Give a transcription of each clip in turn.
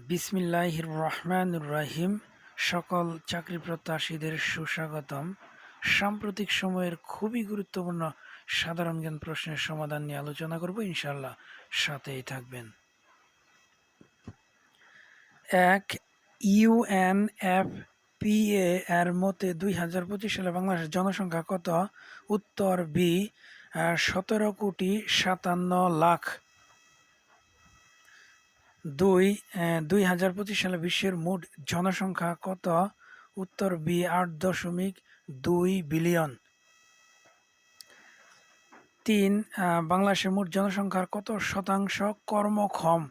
বিসমিল্লাহির রহমানির রহিম। সকল চাকরি প্রত্যাশীদের সুস্বাগতম। সাম্প্রতিক সময়ের খুবই গুরুত্বপূর্ণ সাধারণ জ্ঞান প্রশ্নের সমাধান নিয়ে আলোচনা করব, ইনশাআল্লাহ সাথেই থাকবেন। ১. ইউএনএফপিএ এর মতে ২০২৫ সালে বাংলাদেশের জনসংখ্যা কত? উত্তর বি ১৭,৫৭,০০,০০০। ২০২৫ সালে বিশ্বের মোট জনসংখ্যা কত? উত্তর বি ৮.২ বিলিয়ন। ৩. বাংলাদেশের মোট জনসংখ্যার কত শতাংশ কর্মক্ষম?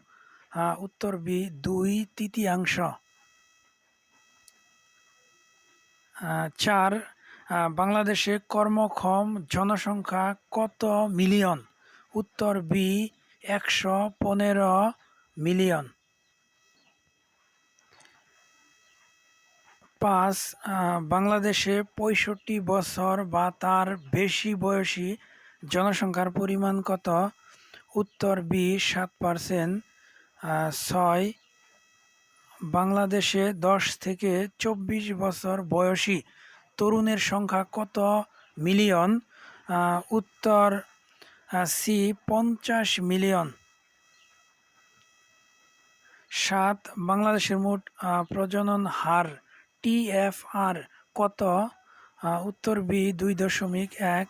উত্তর বি ২/৩। ৪. বাংলাদেশে কর্মক্ষম জনসংখ্যা কত মিলিয়ন? উত্তর বি ১১৫ মিলিয়ন। ৫. বাংলাদেশে ৬৫ বছর বা তার বেশি বয়সী জনসংখ্যার পরিমাণ কত? উত্তর বি ৭%। ৬. বাংলাদেশে ১০ থেকে ২৪ বছর বয়সী তরুণের সংখ্যা কত মিলিয়ন? উত্তর সি ৫০ মিলিয়ন। ৭. বাংলাদেশের মোট প্রজনন হার টিএফআর কত? উত্তর বি ২.১।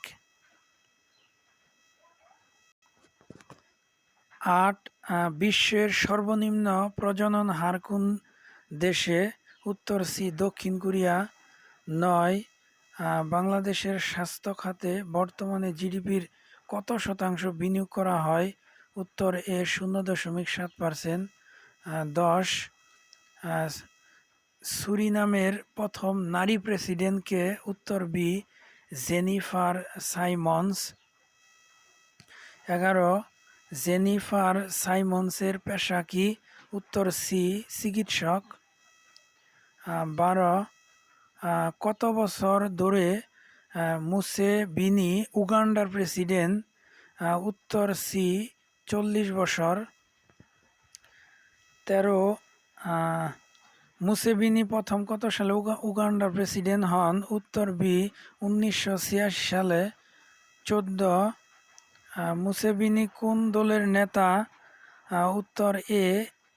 ৮. বিশ্বের সর্বনিম্ন প্রজনন হার কোন দেশে? উত্তর সি দক্ষিণ কোরিয়া। ৯. বাংলাদেশের স্বাস্থ্য খাতে বর্তমানে জিডিপির কত শতাংশ বিনিয়োগ করা হয়? উত্তর এ ০.৭%। ১০. সুরিনামের প্রথম নারী প্রেসিডেন্ট কে? উত্তর বি জেনিফার সাইমন্স। ১১. জেনিফার সাইমন্সের পেশা কি? উত্তর সি চিকিৎসক। ১২. কত বছর ধরে মুসেভিনি উগান্ডার প্রেসিডেন্ট? উত্তর সি ৪০ বছর। ১৩. মুসেভিনি প্রথম কত সালে উগান্ডার প্রেসিডেন্ট হন? উত্তর বি ১৯৮৬ সালে। ১৪. মুসেভিনি কোন দলের নেতা? উত্তর এ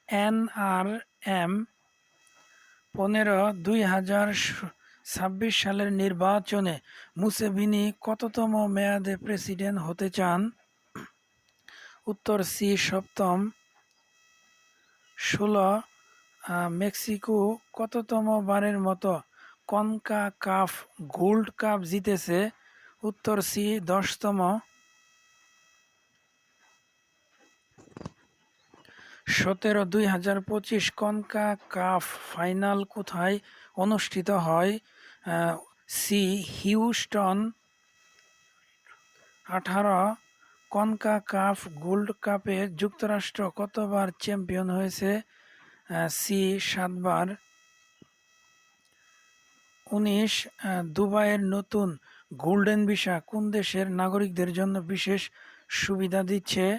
এনআরএম। ১৫. ২০২৬ সালের নির্বাচনে মুসেভিনি কততম মেয়াদে প্রেসিডেন্ট হতে চান? উত্তর সি ৭ম। ১৬. মেক্সিকো কততম বারের মতো কনকাকাফ গোল্ড কাপ জিতেছে? উত্তর সি ১০তম। ১৭. ২০২৫ কনকাকাফ ফাইনাল কোথায় অনুষ্ঠিত হয়? C Houston. ১৮. কনকাকাফ গোল্ড কাপে যুক্তরাষ্ট্র কতবার চ্যাম্পিয়ন হয়েছে? সি ৭ বার। ১৯. দুবাইয়ের নতুন গোল্ডেন ভিসা কোন দেশের নাগরিকদের জন্য বিশেষ সুবিধা দিচ্ছে?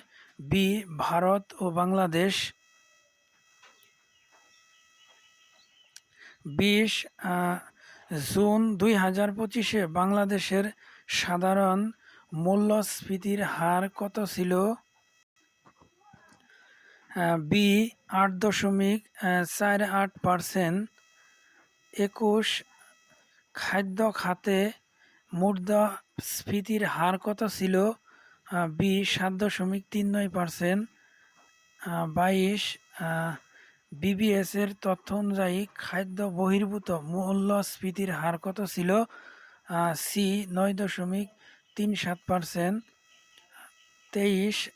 বি ভারত ও বাংলাদেশ। ২০. জুন ২০২৫-এ বাংলাদেশের সাধারণ মূল্যস্ফীতির হার কত ছিল? বি ৮.৪৮%। ২১. খাদ্য খাতে মূল্যস্ফীতির হার কত ছিল? বি ৭.৩৯%। ২২. বিবিএস এর তথ্য অনুযায়ী খাদ্য বহির্ভূত মূল্যস্ফীতির হার কত ছিল? সি ৯.৩৭%। ২৩.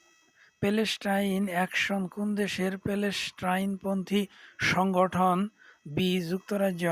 প্যালেস্টাইন অ্যাকশন কোন দেশের প্যালেস্টাইনপন্থী সংগঠন? বি যুক্তরাজ্য।